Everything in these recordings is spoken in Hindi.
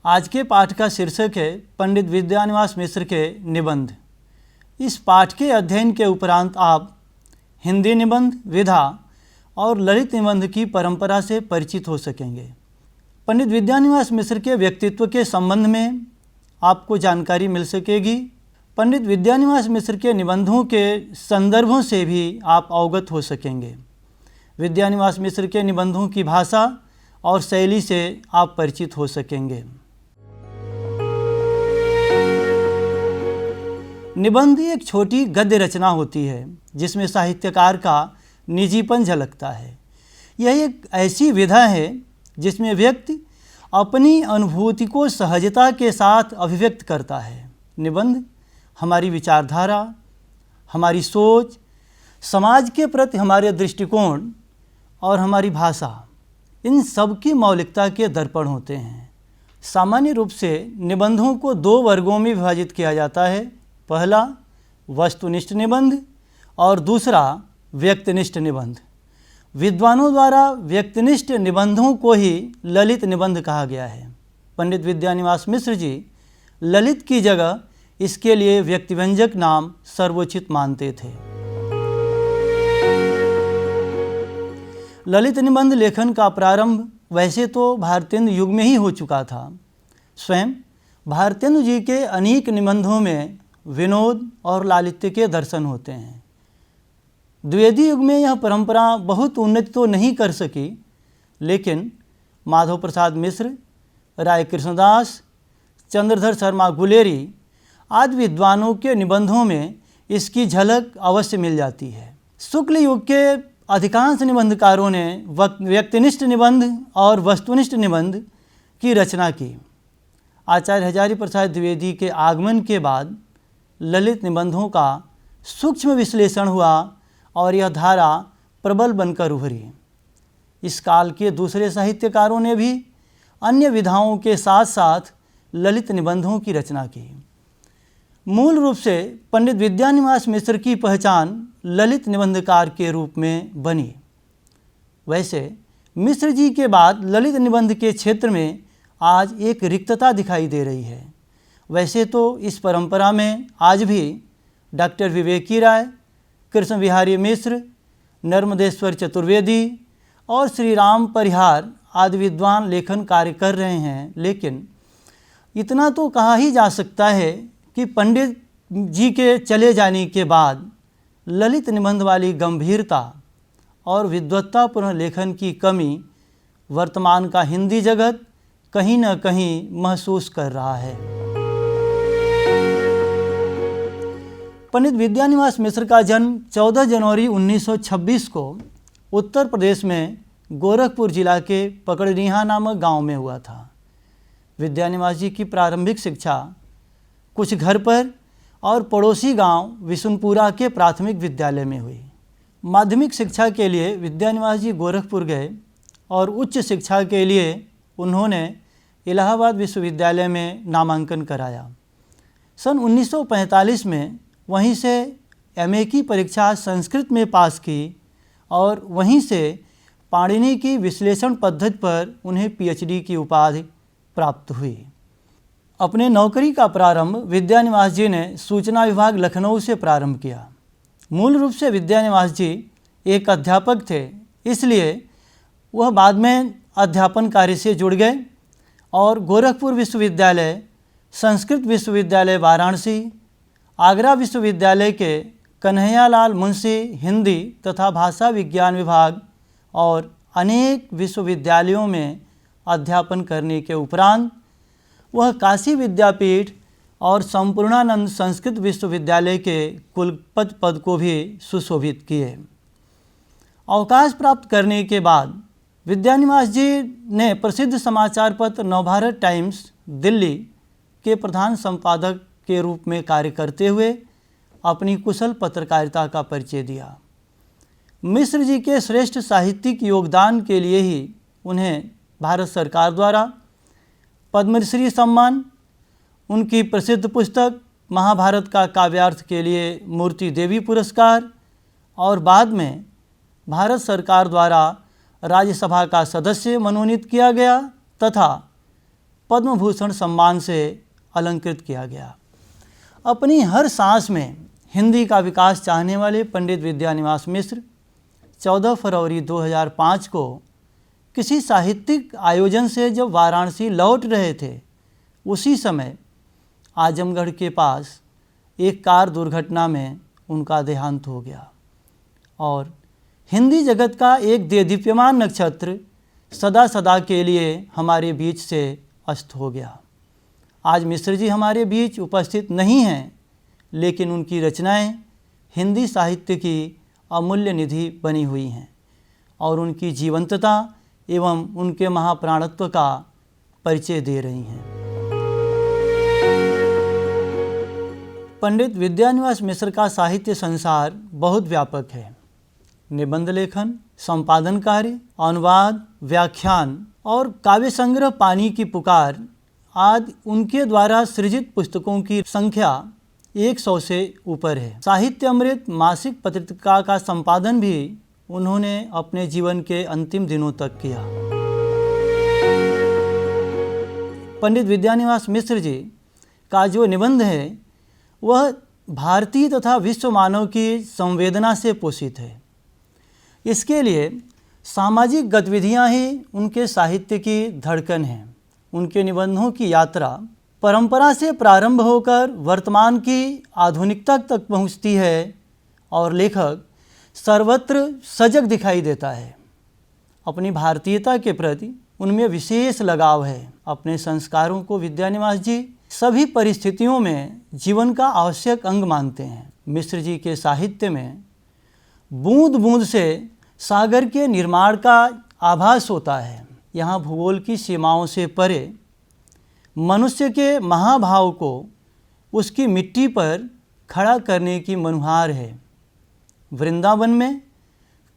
आज के पाठ का शीर्षक है पंडित विद्यानिवास मिश्र के निबंध। इस पाठ के अध्ययन के उपरांत आप हिंदी निबंध, विधा और ललित निबंध की परंपरा से परिचित हो सकेंगे। पंडित विद्यानिवास मिश्र के व्यक्तित्व के संबंध में आपको जानकारी मिल सकेगी। पंडित विद्यानिवास मिश्र के निबंधों के संदर्भों से भी आप अवगत हो सकेंगे। विद्यानिवास मिश्र के निबंधों की भाषा और शैली से आप परिचित हो सकेंगे। निबंध एक छोटी गद्य रचना होती है जिसमें साहित्यकार का निजीपन झलकता है। यह एक ऐसी विधा है जिसमें व्यक्ति अपनी अनुभूति को सहजता के साथ अभिव्यक्त करता है। निबंध हमारी विचारधारा, हमारी सोच, समाज के प्रति हमारे दृष्टिकोण और हमारी भाषा, इन सब की मौलिकता के दर्पण होते हैं। सामान्य रूप से निबंधों को दो वर्गों में विभाजित किया जाता है। पहला वस्तुनिष्ठ निबंध और दूसरा व्यक्तिनिष्ठ निबंध। विद्वानों द्वारा व्यक्तिनिष्ठ निबंधों को ही ललित निबंध कहा गया है। पंडित विद्यानिवास मिश्र जी ललित की जगह इसके लिए व्यक्तिव्यंजक नाम सर्वोचित मानते थे। ललित निबंध लेखन का प्रारंभ वैसे तो भारतेंदु युग में ही हो चुका था। स्वयं भारतेंदु जी के अनेक निबंधों में विनोद और लालित्य के दर्शन होते हैं। द्विवेदी युग में यह परंपरा बहुत उन्नति तो नहीं कर सकी, लेकिन माधव प्रसाद मिश्र, राय कृष्णदास, चंद्रधर शर्मा गुलेरी आदि विद्वानों के निबंधों में इसकी झलक अवश्य मिल जाती है। शुक्ल युग के अधिकांश निबंधकारों ने व्यक्तिनिष्ठ निबंध और वस्तुनिष्ठ निबंध की रचना की। आचार्य हजारी प्रसाद द्विवेदी के आगमन के बाद ललित निबंधों का सूक्ष्म विश्लेषण हुआ और यह धारा प्रबल बनकर उभरी। इस काल के दूसरे साहित्यकारों ने भी अन्य विधाओं के साथ साथ ललित निबंधों की रचना की। मूल रूप से पंडित विद्यानिवास मिश्र की पहचान ललित निबंधकार के रूप में बनी। वैसे मिश्र जी के बाद ललित निबंध के क्षेत्र में आज एक रिक्तता दिखाई दे रही है। वैसे तो इस परंपरा में आज भी डॉक्टर विवेकी राय, कृष्ण बिहारी मिश्र, नर्मदेश्वर चतुर्वेदी और श्री राम परिहार आदि विद्वान लेखन कार्य कर रहे हैं, लेकिन इतना तो कहा ही जा सकता है कि पंडित जी के चले जाने के बाद ललित निबंध वाली गंभीरता और विद्वत्तापूर्ण लेखन की कमी वर्तमान का हिंदी जगत कहीं न कहीं महसूस कर रहा है। पंडित विद्यानिवास मिश्र का जन्म 14 जनवरी 1926 को उत्तर प्रदेश में गोरखपुर जिला के पकड़डीहा नामक गांव में हुआ था। विद्यानिवास जी की प्रारंभिक शिक्षा कुछ घर पर और पड़ोसी गांव विशुनपुरा के प्राथमिक विद्यालय में हुई। माध्यमिक शिक्षा के लिए विद्यानिवास जी गोरखपुर गए और उच्च शिक्षा के लिए उन्होंने इलाहाबाद विश्वविद्यालय में नामांकन कराया। सन 1945 में वहीं से एमए की परीक्षा संस्कृत में पास की और वहीं से पाणिनि की विश्लेषण पद्धति पर उन्हें पीएचडी की उपाधि प्राप्त हुई। अपने नौकरी का प्रारंभ विद्यानिवास जी ने सूचना विभाग लखनऊ से प्रारंभ किया। मूल रूप से विद्यानिवास जी एक अध्यापक थे, इसलिए वह बाद में अध्यापन कार्य से जुड़ गए और गोरखपुर विश्वविद्यालय, संस्कृत विश्वविद्यालय वाराणसी, आगरा विश्वविद्यालय के कन्हैयालाल मुंशी हिंदी तथा भाषा विज्ञान विभाग और अनेक विश्वविद्यालयों में अध्यापन करने के उपरांत वह काशी विद्यापीठ और संपूर्णानंद संस्कृत विश्वविद्यालय के कुलपति पद को भी सुशोभित किए। अवकाश प्राप्त करने के बाद विद्यानिवास जी ने प्रसिद्ध समाचार पत्र नवभारत टाइम्स दिल्ली के प्रधान संपादक के रूप में कार्य करते हुए अपनी कुशल पत्रकारिता का परिचय दिया। मिश्र जी के श्रेष्ठ साहित्यिक योगदान के लिए ही उन्हें भारत सरकार द्वारा पद्मश्री सम्मान, उनकी प्रसिद्ध पुस्तक महाभारत का काव्यार्थ के लिए मूर्ति देवी पुरस्कार और बाद में भारत सरकार द्वारा राज्यसभा का सदस्य मनोनीत किया गया तथा पद्म भूषण सम्मान से अलंकृत किया गया। अपनी हर सांस में हिंदी का विकास चाहने वाले पंडित विद्यानिवास मिश्र 14 फरवरी 2005 को किसी साहित्यिक आयोजन से जब वाराणसी लौट रहे थे, उसी समय आजमगढ़ के पास एक कार दुर्घटना में उनका देहांत हो गया और हिंदी जगत का एक देदीप्यमान नक्षत्र सदा सदा के लिए हमारे बीच से अस्त हो गया। आज मिश्र जी हमारे बीच उपस्थित नहीं हैं, लेकिन उनकी रचनाएं हिंदी साहित्य की अमूल्य निधि बनी हुई हैं और उनकी जीवंतता एवं उनके महाप्राणत्व का परिचय दे रही हैं। पंडित विद्यानिवास मिश्र का साहित्य संसार बहुत व्यापक है। निबंध लेखन, संपादन कार्य, अनुवाद, व्याख्यान और काव्य संग्रह पानी की पुकार आदि उनके द्वारा सृजित पुस्तकों की संख्या 100 से ऊपर है। साहित्य अमृत मासिक पत्रिका का संपादन भी उन्होंने अपने जीवन के अंतिम दिनों तक किया। पंडित विद्यानिवास मिश्र जी का जो निबंध है वह भारतीय तथा विश्व मानव की संवेदना से पोषित है। इसके लिए सामाजिक गतिविधियां ही उनके साहित्य की धड़कन हैं। उनके निबंधों की यात्रा परंपरा से प्रारंभ होकर वर्तमान की आधुनिकता तक पहुंचती है और लेखक सर्वत्र सजग दिखाई देता है। अपनी भारतीयता के प्रति उनमें विशेष लगाव है। अपने संस्कारों को विद्यानिवास जी सभी परिस्थितियों में जीवन का आवश्यक अंग मानते हैं। मिश्र जी के साहित्य में बूंद बूंद से सागर के निर्माण का आभास होता है। यहाँ भूगोल की सीमाओं से परे मनुष्य के महाभाव को उसकी मिट्टी पर खड़ा करने की मनुहार है। वृंदावन में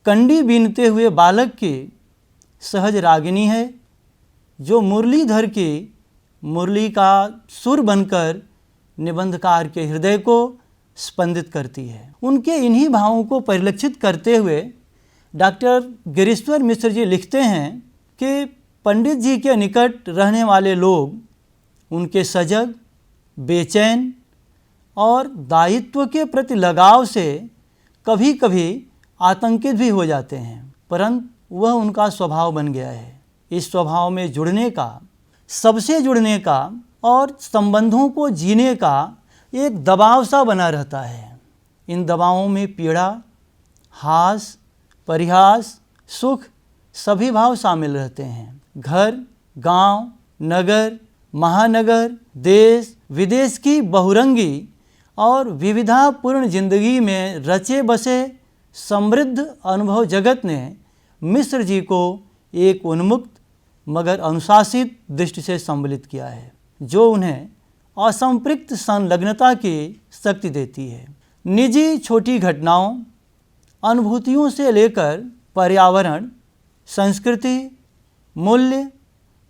कंडी बीनते हुए बालक की सहज रागिनी है, जो मुरलीधर की मुरली का सुर बनकर निबंधकार के हृदय को स्पंदित करती है। उनके इन्हीं भावों को परिलक्षित करते हुए डॉक्टर गिरीश्वर मिश्र जी लिखते हैं कि पंडित जी के निकट रहने वाले लोग उनके सजग, बेचैन और दायित्व के प्रति लगाव से कभी कभी आतंकित भी हो जाते हैं, परंतु वह उनका स्वभाव बन गया है। इस स्वभाव में जुड़ने का, सबसे जुड़ने का और संबंधों को जीने का एक दबाव सा बना रहता है। इन दबावों में पीड़ा, हास, परिहास, सुख सभी भाव शामिल रहते हैं। घर, गांव, नगर, महानगर, देश विदेश की बहुरंगी और विविधापूर्ण जिंदगी में रचे बसे समृद्ध अनुभव जगत ने मिश्र जी को एक उन्मुक्त मगर अनुशासित दृष्टि से सम्मिलित किया है, जो उन्हें असंपृक्त संलग्नता की शक्ति देती है। निजी छोटी घटनाओं, अनुभूतियों से लेकर पर्यावरण, संस्कृति, मूल्य,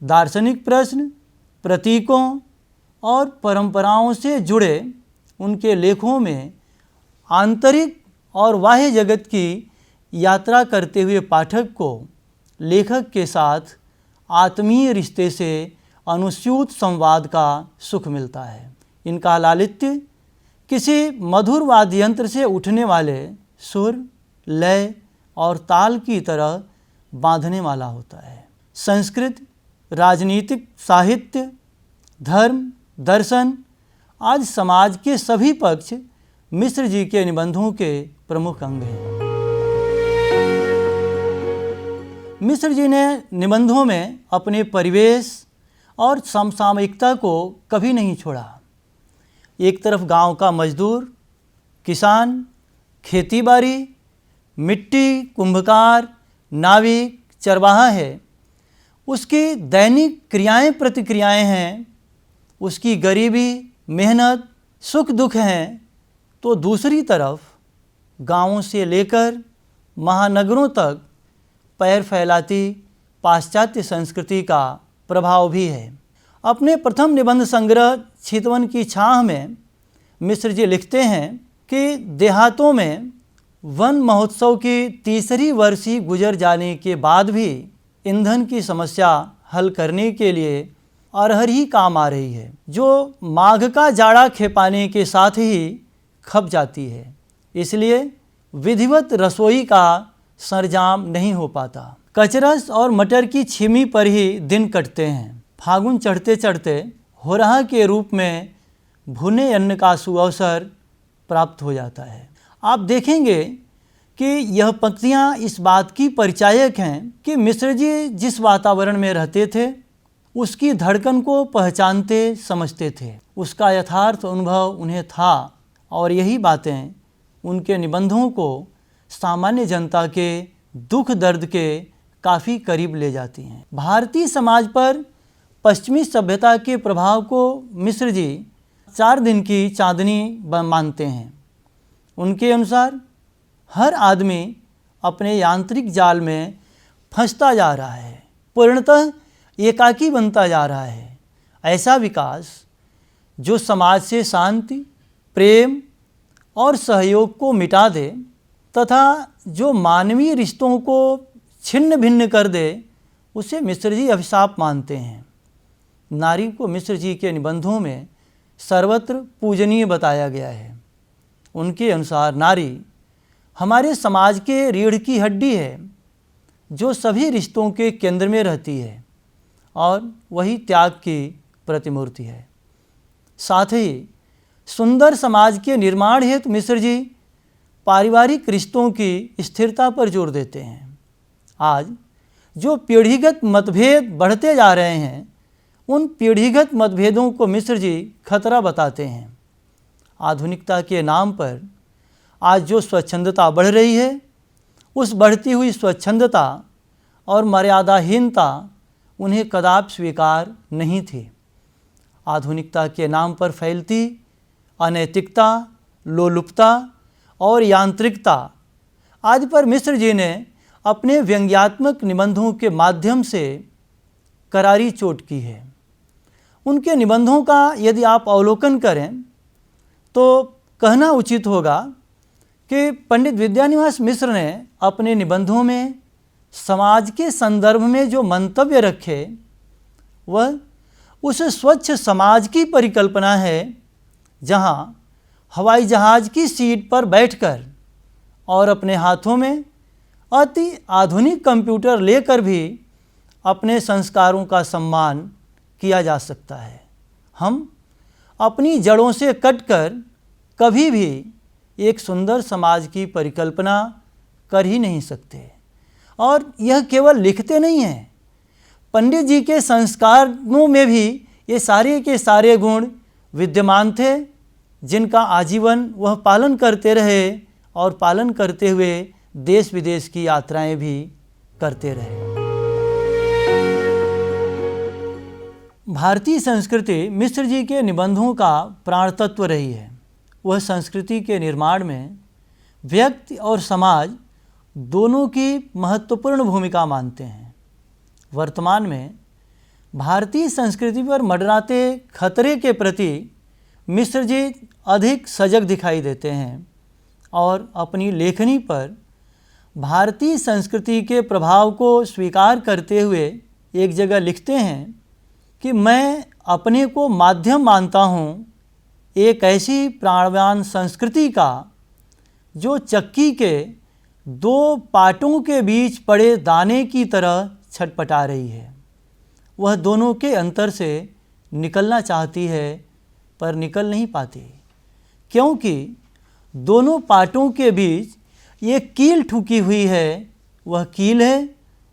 दार्शनिक प्रश्न, प्रतीकों और परंपराओं से जुड़े उनके लेखों में आंतरिक और बाह्य जगत की यात्रा करते हुए पाठक को लेखक के साथ आत्मीय रिश्ते से अनुस्यूत संवाद का सुख मिलता है। इनका लालित्य किसी मधुर वाद्य यंत्र से उठने वाले सुर, लय और ताल की तरह बांधने वाला होता है। संस्कृत, राजनीतिक, साहित्य, धर्म, दर्शन आज समाज के सभी पक्ष मिश्र जी के निबंधों के प्रमुख अंग हैं। मिश्र जी ने निबंधों में अपने परिवेश और समसामयिकता को कभी नहीं छोड़ा। एक तरफ गांव का मजदूर, किसान, खेतीबाड़ी, मिट्टी, कुंभकार, नाविक, चरवाहा है, उसकी दैनिक क्रियाएं प्रतिक्रियाएं हैं, उसकी गरीबी, मेहनत, सुख दुख हैं, तो दूसरी तरफ गांवों से लेकर महानगरों तक पैर फैलाती पाश्चात्य संस्कृति का प्रभाव भी है। अपने प्रथम निबंध संग्रह चितवन की छाह में मिश्र जी लिखते हैं कि देहातों में वन महोत्सव की तीसरी वर्षी गुजर जाने के बाद भी ईंधन की समस्या हल करने के लिए अरहर ही काम आ रही है, जो माघ का जाड़ा खेपाने के साथ ही खप जाती है, इसलिए विधिवत रसोई का सरंजाम नहीं हो पाता। कचरस और मटर की छिमी पर ही दिन कटते हैं। फागुन चढ़ते चढ़ते होरहा के रूप में भुने अन्न का सुअवसर प्राप्त हो जाता है। आप देखेंगे कि यह पंक्तियाँ इस बात की परिचायक हैं कि मिश्र जी जिस वातावरण में रहते थे उसकी धड़कन को पहचानते समझते थे, उसका यथार्थ अनुभव उन्हें था, और यही बातें उनके निबंधों को सामान्य जनता के दुख दर्द के काफ़ी करीब ले जाती हैं। भारतीय समाज पर पश्चिमी सभ्यता के प्रभाव को मिश्र जी 4 दिन की चांदनी मानते हैं। उनके अनुसार हर आदमी अपने यांत्रिक जाल में फंसता जा रहा है, पूर्णतः एकाकी बनता जा रहा है। ऐसा विकास जो समाज से शांति, प्रेम और सहयोग को मिटा दे तथा जो मानवीय रिश्तों को छिन्न भिन्न कर दे, उसे मिश्र जी अभिशाप मानते हैं। नारी को मिश्र जी के निबंधों में सर्वत्र पूजनीय बताया गया है। उनके अनुसार नारी हमारे समाज के रीढ़ की हड्डी है, जो सभी रिश्तों के केंद्र में रहती है और वही त्याग की प्रतिमूर्ति है। साथ ही सुंदर समाज के निर्माण हेतु मिश्र जी पारिवारिक रिश्तों की स्थिरता पर जोर देते हैं। आज जो पीढ़ीगत मतभेद बढ़ते जा रहे हैं, उन पीढ़ीगत मतभेदों को मिश्र जी खतरा बताते हैं। आधुनिकता के नाम पर आज जो स्वच्छंदता बढ़ रही है, उस बढ़ती हुई स्वच्छंदता और मर्यादाहीनता उन्हें कदापि स्वीकार नहीं थी। आधुनिकता के नाम पर फैलती अनैतिकता, लोलुपता और यांत्रिकता आदि पर मिश्र जी ने अपने व्यंग्यात्मक निबंधों के माध्यम से करारी चोट की है। उनके निबंधों का यदि आप अवलोकन करें तो कहना उचित होगा कि पंडित विद्यानिवास मिश्र ने अपने निबंधों में समाज के संदर्भ में जो मंतव्य रखे, वह उस स्वच्छ समाज की परिकल्पना है जहां हवाई जहाज़ की सीट पर बैठकर और अपने हाथों में अति आधुनिक कंप्यूटर लेकर भी अपने संस्कारों का सम्मान किया जा सकता है। हम अपनी जड़ों से कटकर कभी भी एक सुंदर समाज की परिकल्पना कर ही नहीं सकते। और यह केवल लिखते नहीं हैं, पंडित जी के संस्कारों में भी ये सारे के सारे गुण विद्यमान थे, जिनका आजीवन वह पालन करते रहे और पालन करते हुए देश विदेश की यात्राएं भी करते रहे। भारतीय संस्कृति मिश्र जी के निबंधों का प्राण तत्व रही है। वह संस्कृति के निर्माण में व्यक्ति और समाज दोनों की महत्वपूर्ण भूमिका मानते हैं। वर्तमान में भारतीय संस्कृति पर मंडराते खतरे के प्रति मिश्र जी अधिक सजग दिखाई देते हैं और अपनी लेखनी पर भारतीय संस्कृति के प्रभाव को स्वीकार करते हुए एक जगह लिखते हैं कि मैं अपने को माध्यम मानता हूँ एक ऐसी प्राणवान संस्कृति का जो चक्की के 2 पाटों के बीच पड़े दाने की तरह छटपटा रही है। वह दोनों के अंतर से निकलना चाहती है पर निकल नहीं पाती, क्योंकि दोनों पाटों के बीच एक कील ठुकी हुई है। वह कील है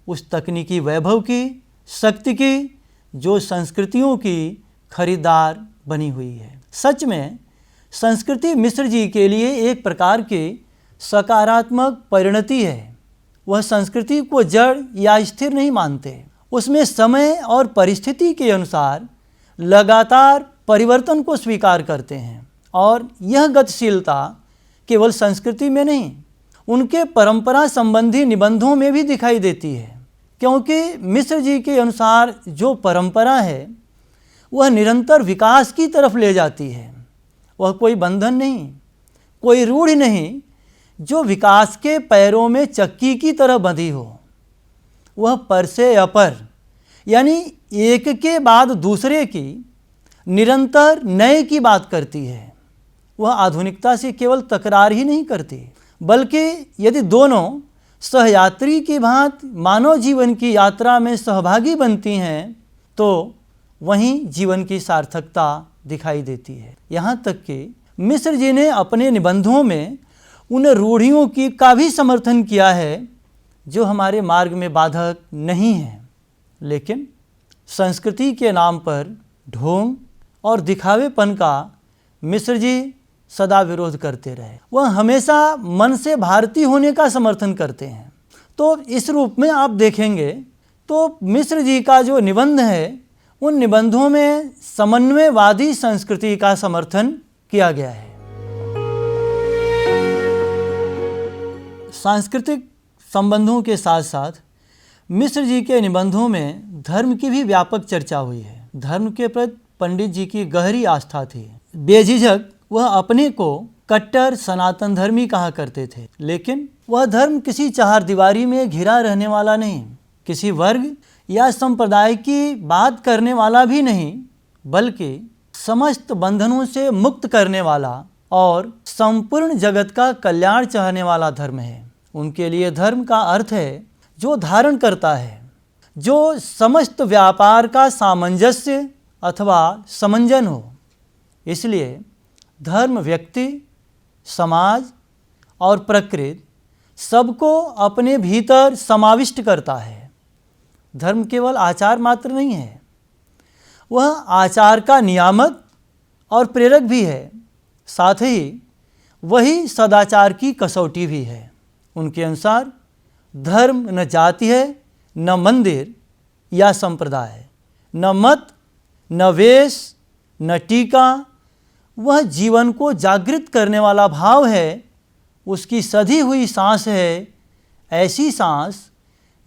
उस तकनीकी वैभव की, शक्ति की, जो संस्कृतियों की खरीदार बनी हुई है। सच में संस्कृति मिश्र जी के लिए एक प्रकार की सकारात्मक परिणति है। वह संस्कृति को जड़ या स्थिर नहीं मानते, उसमें समय और परिस्थिति के अनुसार लगातार परिवर्तन को स्वीकार करते हैं। और यह गतिशीलता केवल संस्कृति में नहीं, उनके परंपरा संबंधी निबंधों में भी दिखाई देती है, क्योंकि मिश्र जी के अनुसार जो परंपरा है वह निरंतर विकास की तरफ ले जाती है। वह कोई बंधन नहीं, कोई रूढ़ि नहीं जो विकास के पैरों में चक्की की तरह बंधी हो। वह पर से अपर यानी एक के बाद दूसरे की निरंतर नए की बात करती है। वह आधुनिकता से केवल तकरार ही नहीं करती, बल्कि यदि दोनों सहयात्री की भांति मानव जीवन की यात्रा में सहभागी बनती हैं तो वहीं जीवन की सार्थकता दिखाई देती है। यहाँ तक कि मिश्र जी ने अपने निबंधों में उन रूढ़ियों का भी समर्थन किया है जो हमारे मार्ग में बाधक नहीं हैं, लेकिन संस्कृति के नाम पर ढोंग और दिखावेपन का मिश्र जी सदा विरोध करते रहे। वह हमेशा मन से भारतीय होने का समर्थन करते हैं। तो इस रूप में आप देखेंगे तो मिश्र जी का जो निबंध है, उन निबंधों में समन्वयवादी संस्कृति का समर्थन किया गया है। सांस्कृतिक संबंधों के साथ साथ मिश्र जी के निबंधों में धर्म की भी व्यापक चर्चा हुई है। धर्म के प्रति पंडित जी की गहरी आस्था थी। बेझिझक वह अपने को कट्टर सनातन धर्मी कहा करते थे, लेकिन वह धर्म किसी चहारदीवारी में घिरा रहने वाला नहीं, किसी वर्ग या संप्रदाय की बात करने वाला भी नहीं, बल्कि समस्त बंधनों से मुक्त करने वाला और संपूर्ण जगत का कल्याण चाहने वाला धर्म है। उनके लिए धर्म का अर्थ है जो धारण करता है, जो समस्त व्यापार का सामंजस्य अथवा समंजन हो। इसलिए धर्म व्यक्ति, समाज और प्रकृति सबको अपने भीतर समाविष्ट करता है। धर्म केवल आचार मात्र नहीं है, वह आचार का नियामक और प्रेरक भी है, साथ ही वही सदाचार की कसौटी भी है। उनके अनुसार धर्म न जाति है, न मंदिर या संप्रदाय, न मत, न वेश, न टीका। वह जीवन को जागृत करने वाला भाव है, उसकी सधी हुई सांस है, ऐसी सांस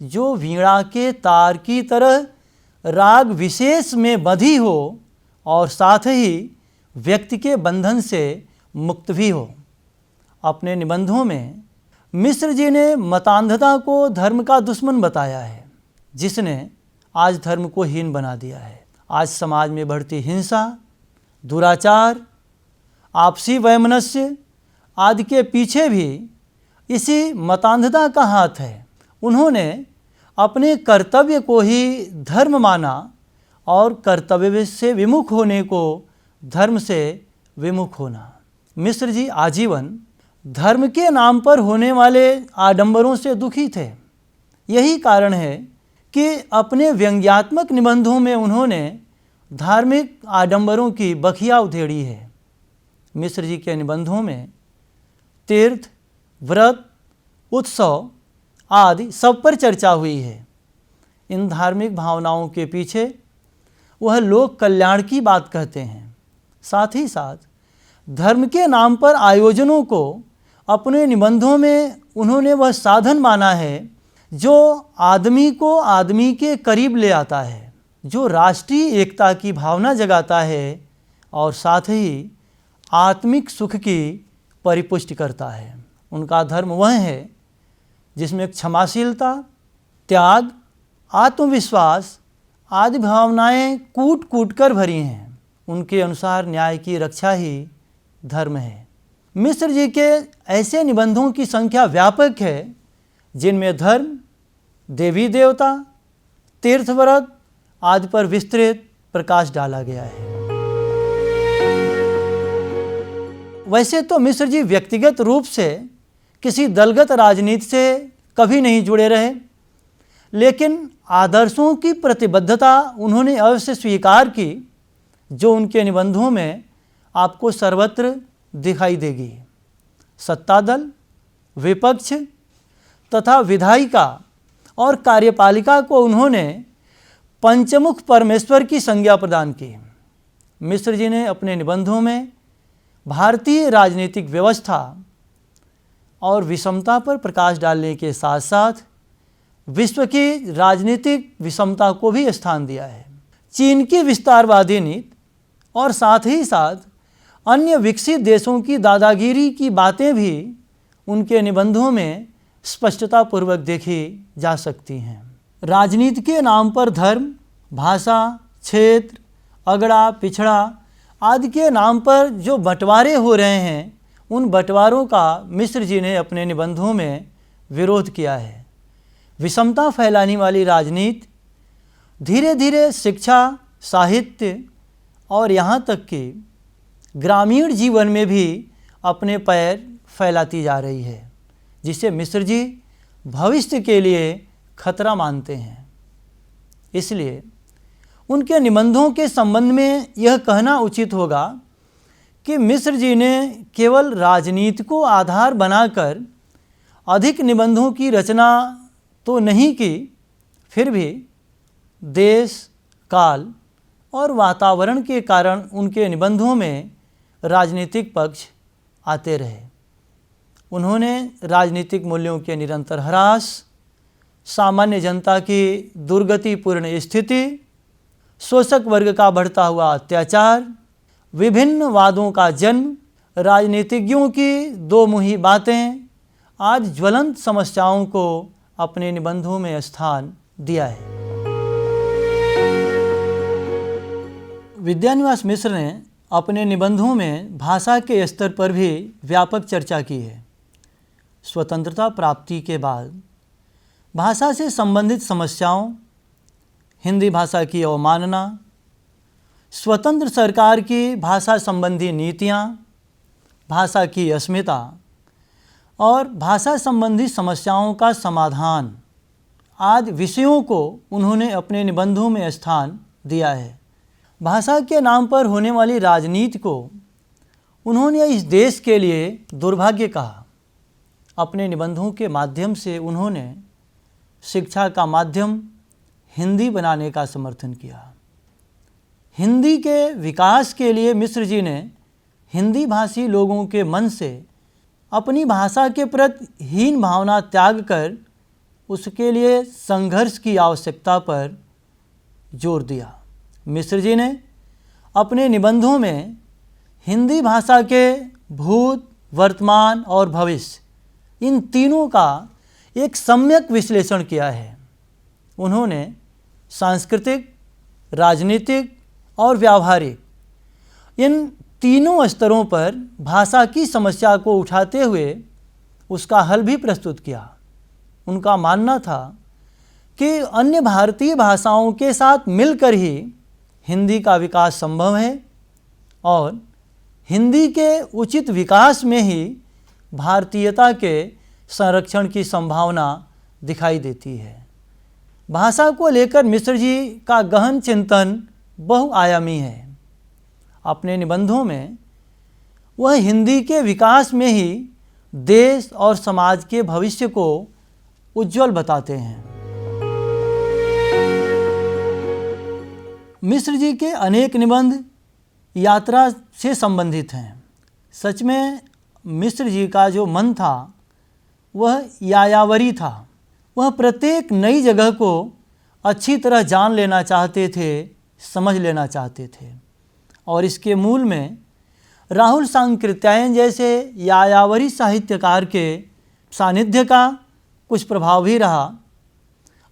जो वीणा के तार की तरह राग विशेष में बंधी हो और साथ ही व्यक्ति के बंधन से मुक्त भी हो। अपने निबंधों में मिश्र जी ने मतांधता को धर्म का दुश्मन बताया है, जिसने आज धर्म को हीन बना दिया है। आज समाज में बढ़ती हिंसा, दुराचार, आपसी वैमनस्य आदि के पीछे भी इसी मतांधता का हाथ है। उन्होंने अपने कर्तव्य को ही धर्म माना और कर्तव्य से विमुख होने को धर्म से विमुख होना। मिश्र जी आजीवन धर्म के नाम पर होने वाले आडंबरों से दुखी थे। यही कारण है कि अपने व्यंग्यात्मक निबंधों में उन्होंने धार्मिक आडंबरों की बखिया उधेड़ी है। मिश्र जी के निबंधों में तीर्थ, व्रत, उत्सव आदि सब पर चर्चा हुई है। इन धार्मिक भावनाओं के पीछे वह लोक कल्याण की बात कहते हैं। साथ ही साथ धर्म के नाम पर आयोजनों को अपने निबंधों में उन्होंने वह साधन माना है जो आदमी को आदमी के करीब ले आता है, जो राष्ट्रीय एकता की भावना जगाता है और साथ ही आत्मिक सुख की परिपुष्टि करता है। उनका धर्म वह है जिसमें क्षमाशीलता, त्याग, आत्मविश्वास आदि भावनाएं कूट कूट कर भरी हैं। उनके अनुसार न्याय की रक्षा ही धर्म है। मिश्र जी के ऐसे निबंधों की संख्या व्यापक है जिनमें धर्म, देवी देवता, तीर्थव्रत आदि पर विस्तृत प्रकाश डाला गया है। वैसे तो मिश्र जी व्यक्तिगत रूप से किसी दलगत राजनीति से कभी नहीं जुड़े रहे, लेकिन आदर्शों की प्रतिबद्धता उन्होंने अवश्य स्वीकार की, जो उनके निबंधों में आपको सर्वत्र दिखाई देगी। सत्तादल, विपक्ष तथा विधायिका और कार्यपालिका को उन्होंने पंचमुख परमेश्वर की संज्ञा प्रदान की। मिश्र जी ने अपने निबंधों में भारतीय राजनीतिक व्यवस्था और विषमता पर प्रकाश डालने के साथ साथ विश्व की राजनीतिक विषमता को भी स्थान दिया है। चीन की विस्तारवादी नीति और साथ ही साथ अन्य विकसित देशों की दादागिरी की बातें भी उनके निबंधों में स्पष्टतापूर्वक देखी जा सकती हैं। राजनीति के नाम पर धर्म भाषा, क्षेत्र, अगड़ा, पिछड़ा आदि के नाम पर जो बंटवारे हो रहे हैं, उन बंटवारों का मिश्र जी ने अपने निबंधों में विरोध किया है। विषमता फैलाने वाली राजनीति धीरे धीरे शिक्षा, साहित्य और यहाँ तक कि ग्रामीण जीवन में भी अपने पैर फैलाती जा रही है, जिसे मिश्र जी भविष्य के लिए खतरा मानते हैं। इसलिए उनके निबंधों के संबंध में यह कहना उचित होगा कि मिश्र जी ने केवल राजनीति को आधार बनाकर अधिक निबंधों की रचना तो नहीं की, फिर भी देश, काल और वातावरण के कारण उनके निबंधों में राजनीतिक पक्ष आते रहे। उन्होंने राजनीतिक मूल्यों के निरंतर ह्रास, सामान्य जनता की दुर्गतिपूर्ण स्थिति, शोषक वर्ग का बढ़ता हुआ अत्याचार, विभिन्न वादों का जन्म, राजनीतिज्ञों की दो मुही बातें आज ज्वलंत समस्याओं को अपने निबंधों में स्थान दिया है। विद्यानिवास मिश्र ने अपने निबंधों में भाषा के स्तर पर भी व्यापक चर्चा की है। स्वतंत्रता प्राप्ति के बाद भाषा से संबंधित समस्याओं, हिंदी भाषा की अवमानना, स्वतंत्र सरकार की भाषा संबंधी नीतियाँ, भाषा की अस्मिता और भाषा संबंधी समस्याओं का समाधान आदि विषयों को उन्होंने अपने निबंधों में स्थान दिया है। भाषा के नाम पर होने वाली राजनीति को उन्होंने इस देश के लिए दुर्भाग्य कहा। अपने निबंधों के माध्यम से उन्होंने शिक्षा का माध्यम हिंदी बनाने का समर्थन किया। हिंदी के विकास के लिए मिश्र जी ने हिंदी भाषी लोगों के मन से अपनी भाषा के प्रति हीन भावना त्याग कर उसके लिए संघर्ष की आवश्यकता पर जोर दिया। मिश्र जी ने अपने निबंधों में हिंदी भाषा के भूत, वर्तमान और भविष्य इन तीनों का एक सम्यक विश्लेषण किया है। उन्होंने सांस्कृतिक, राजनीतिक और व्यावहारिक इन तीनों स्तरों पर भाषा की समस्या को उठाते हुए उसका हल भी प्रस्तुत किया। उनका मानना था कि अन्य भारतीय भाषाओं के साथ मिलकर ही हिंदी का विकास संभव है और हिंदी के उचित विकास में ही भारतीयता के संरक्षण की संभावना दिखाई देती है। भाषा को लेकर मिश्र जी का गहन चिंतन बहुआयामी है। अपने निबंधों में वह हिंदी के विकास में ही देश और समाज के भविष्य को उज्जवल बताते हैं। मिश्र जी के अनेक निबंध यात्रा से संबंधित हैं। सच में मिश्र जी का जो मन था वह यायावरी था। वह प्रत्येक नई जगह को अच्छी तरह जान लेना चाहते थे, समझ लेना चाहते थे और इसके मूल में राहुल सांकृत्यायन जैसे यायावरी साहित्यकार के सानिध्य का कुछ प्रभाव भी रहा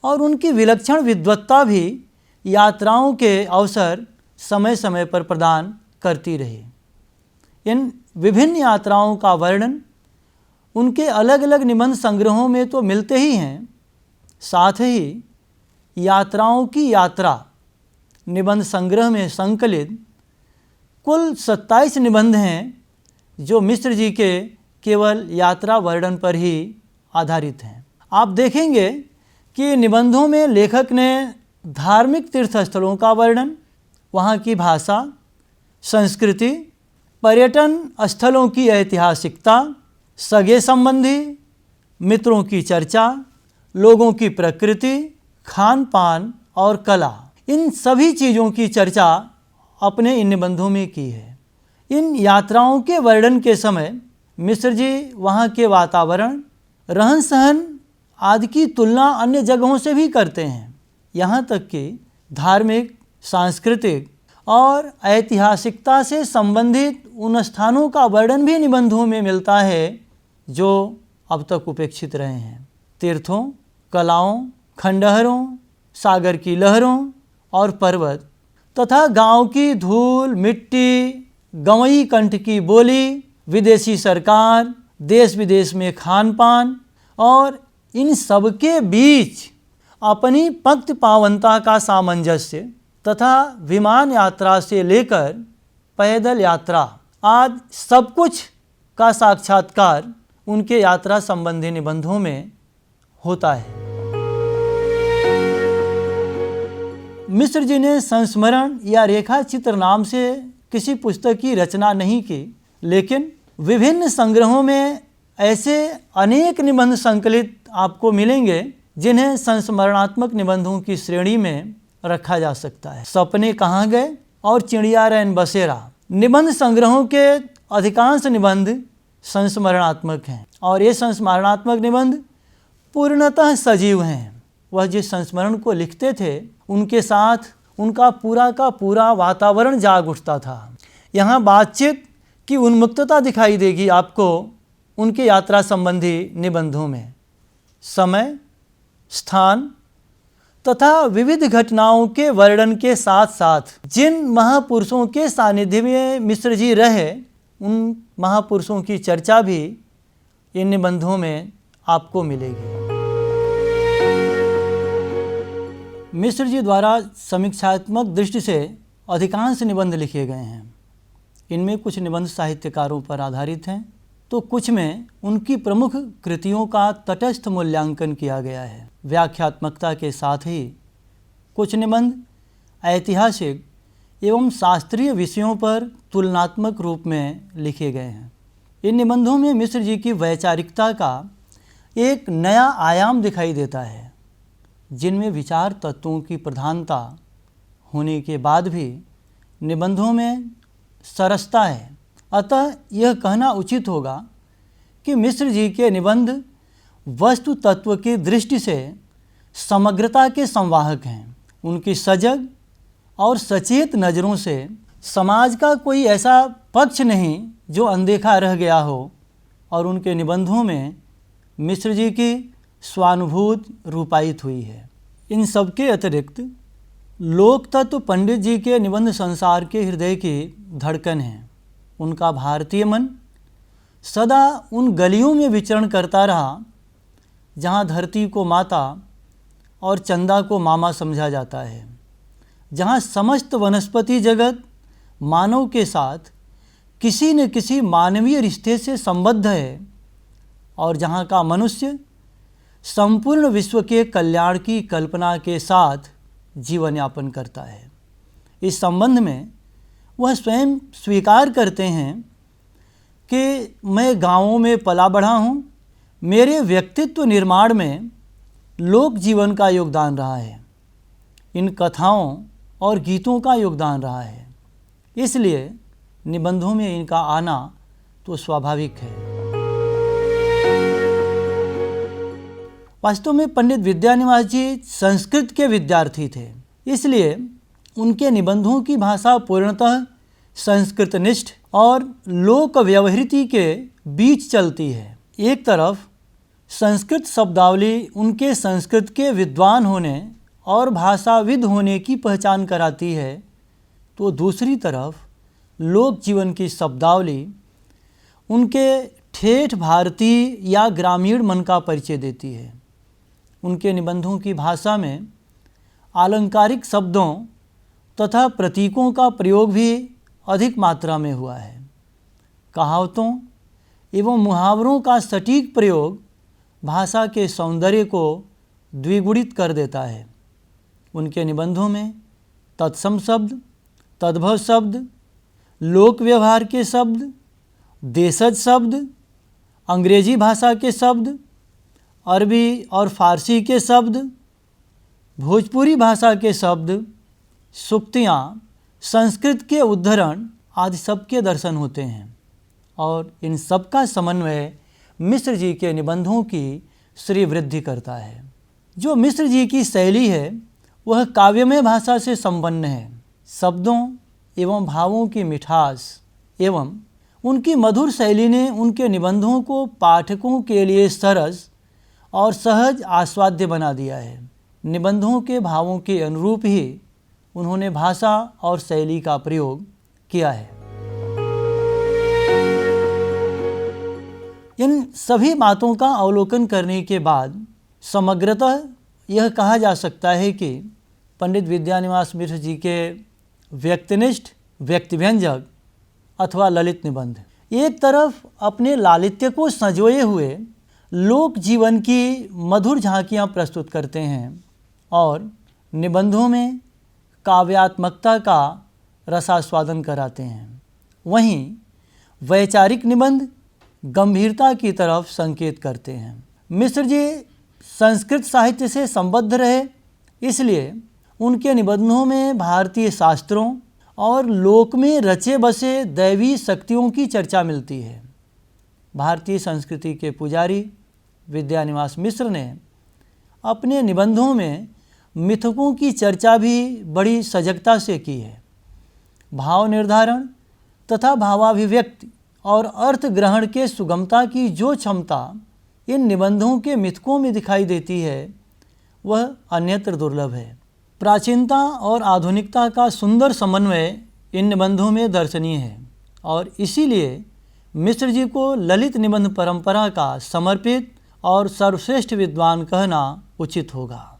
और उनकी विलक्षण विद्वत्ता भी यात्राओं के अवसर समय समय पर प्रदान करती रही। इन विभिन्न यात्राओं का वर्णन उनके अलग अलग निबंध संग्रहों में तो मिलते ही हैं, साथ ही यात्राओं की यात्रा निबंध संग्रह में संकलित कुल 27 निबंध हैं जो मिश्र जी के केवल यात्रा वर्णन पर ही आधारित हैं। आप देखेंगे कि निबंधों में लेखक ने धार्मिक तीर्थस्थलों का वर्णन, वहाँ की भाषा, संस्कृति, पर्यटन स्थलों की ऐतिहासिकता, सगे संबंधी, मित्रों की चर्चा, लोगों की प्रकृति, खान पान और कला, इन सभी चीज़ों की चर्चा अपने इन निबंधों में की है। इन यात्राओं के वर्णन के समय मिश्र जी वहाँ के वातावरण, रहन सहन आदि की तुलना अन्य जगहों से भी करते हैं। यहाँ तक कि धार्मिक, सांस्कृतिक और ऐतिहासिकता से संबंधित उन स्थानों का वर्णन भी निबंधों में मिलता है जो अब तक उपेक्षित रहे हैं। तीर्थों, कलाओं, खंडहरों, सागर की लहरों और पर्वत तथा गांव की धूल मिट्टी, गंवई कंठ की बोली, विदेशी सरकार, देश विदेश में खान पान और इन सबके बीच अपनी पक्त पावनता का सामंजस्य तथा विमान यात्रा से लेकर पैदल यात्रा आदि सब कुछ का साक्षात्कार उनके यात्रा संबंधी निबंधों में होता है। मिश्र जी ने संस्मरण या रेखा चित्र नाम से किसी पुस्तक की रचना नहीं की, लेकिन विभिन्न संग्रहों में ऐसे अनेक निबंध संकलित आपको मिलेंगे जिन्हें संस्मरणात्मक निबंधों की श्रेणी में रखा जा सकता है। सपने कहाँ गए और चिड़िया रैन बसेरा निबंध संग्रहों के अधिकांश निबंध संस्मरणात्मक हैं और ये संस्मरणात्मक निबंध पूर्णतः सजीव हैं। वह जिस संस्मरण को लिखते थे उनके साथ उनका पूरा का पूरा वातावरण जाग उठता था। यहाँ बातचीत की उन्मुक्तता दिखाई देगी आपको उनके यात्रा संबंधी निबंधों में। समय, स्थान तथा विविध घटनाओं के वर्णन के साथ साथ जिन महापुरुषों के सानिध्य में मिश्र जी रहे उन महापुरुषों की चर्चा भी इन निबंधों में आपको मिलेगी। मिश्र जी द्वारा समीक्षात्मक दृष्टि से अधिकांश निबंध लिखे गए हैं। इनमें कुछ निबंध साहित्यकारों पर आधारित हैं तो कुछ में उनकी प्रमुख कृतियों का तटस्थ मूल्यांकन किया गया है। व्याख्यात्मकता के साथ ही कुछ निबंध ऐतिहासिक एवं शास्त्रीय विषयों पर तुलनात्मक रूप में लिखे गए हैं। इन निबंधों में मिश्र जी की वैचारिकता का एक नया आयाम दिखाई देता है, जिनमें विचार तत्वों की प्रधानता होने के बाद भी निबंधों में सरसता है। अतः यह कहना उचित होगा कि मिश्र जी के निबंध वस्तु तत्व की दृष्टि से समग्रता के संवाहक हैं। उनकी सजग और सचेत नज़रों से समाज का कोई ऐसा पक्ष नहीं जो अनदेखा रह गया हो और उनके निबंधों में मिश्र जी की स्वानुभूति रूपायित हुई है। इन सब के अतिरिक्त लोक तत्व पंडित जी के निबंध संसार के हृदय की धड़कन है। उनका भारतीय मन सदा उन गलियों में विचरण करता रहा जहाँ धरती को माता और चंदा को मामा समझा जाता है, जहाँ समस्त वनस्पति जगत मानव के साथ किसी न किसी मानवीय रिश्ते से संबद्ध है और जहाँ का मनुष्य संपूर्ण विश्व के कल्याण की कल्पना के साथ जीवन यापन करता है। इस संबंध में वह स्वयं स्वीकार करते हैं कि मैं गांवों में पला बढ़ा हूँ। मेरे व्यक्तित्व निर्माण में लोक जीवन का योगदान रहा है, इन कथाओं और गीतों का योगदान रहा है, इसलिए निबंधों में इनका आना तो स्वाभाविक है। वास्तव में पंडित विद्यानिवास जी संस्कृत के विद्यार्थी थे, इसलिए उनके निबंधों की भाषा पूर्णतः संस्कृतनिष्ठ और लोक व्यवहृति के बीच चलती है। एक तरफ संस्कृत शब्दावली उनके संस्कृत के विद्वान होने और भाषाविद होने की पहचान कराती है, तो दूसरी तरफ लोक जीवन की शब्दावली उनके ठेठ भारतीय या ग्रामीण मन का परिचय देती है। उनके निबंधों की भाषा में आलंकारिक शब्दों तथा प्रतीकों का प्रयोग भी अधिक मात्रा में हुआ है। कहावतों एवं मुहावरों का सटीक प्रयोग भाषा के सौंदर्य को द्विगुणित कर देता है। उनके निबंधों में तत्सम शब्द, तद्भव शब्द, लोक व्यवहार के शब्द, देशज शब्द, अंग्रेजी भाषा के शब्द, अरबी और फारसी के शब्द, भोजपुरी भाषा के शब्द, सूक्तियाँ, संस्कृत के उद्धरण आदि सबके दर्शन होते हैं और इन सब का समन्वय मिश्र जी के निबंधों की श्री वृद्धि करता है। जो मिश्र जी की शैली है वह काव्यमय भाषा से संपन्न है। शब्दों एवं भावों की मिठास एवं उनकी मधुर शैली ने उनके निबंधों को पाठकों के लिए सरस और सहज आस्वाद्य बना दिया है। निबंधों के भावों के अनुरूप ही उन्होंने भाषा और शैली का प्रयोग किया है। इन सभी बातों का अवलोकन करने के बाद समग्रतः यह कहा जा सकता है कि पंडित विद्यानिवास मिश्र जी के व्यक्तिनिष्ठ, व्यक्तिव्यंजक अथवा ललित निबंध एक तरफ अपने लालित्य को संजोए हुए लोक जीवन की मधुर झांकियाँ प्रस्तुत करते हैं और निबंधों में काव्यात्मकता का रसास्वादन कराते हैं, वहीं वैचारिक निबंध गंभीरता की तरफ संकेत करते हैं। मिश्र जी संस्कृत साहित्य से संबद्ध रहे, इसलिए उनके निबंधों में भारतीय शास्त्रों और लोक में रचे बसे दैवी शक्तियों की चर्चा मिलती है। भारतीय संस्कृति के पुजारी विद्यानिवास मिश्र ने अपने निबंधों में मिथकों की चर्चा भी बड़ी सजगता से की है। भाव निर्धारण तथा भावाभिव्यक्ति और अर्थ ग्रहण के सुगमता की जो क्षमता इन निबंधों के मिथकों में दिखाई देती है, वह अन्यत्र दुर्लभ है। प्राचीनता और आधुनिकता का सुंदर समन्वय इन निबंधों में दर्शनीय है और इसीलिए मिश्र जी को ललित निबंध परंपरा का समर्पित और सर्वश्रेष्ठ विद्वान कहना उचित होगा।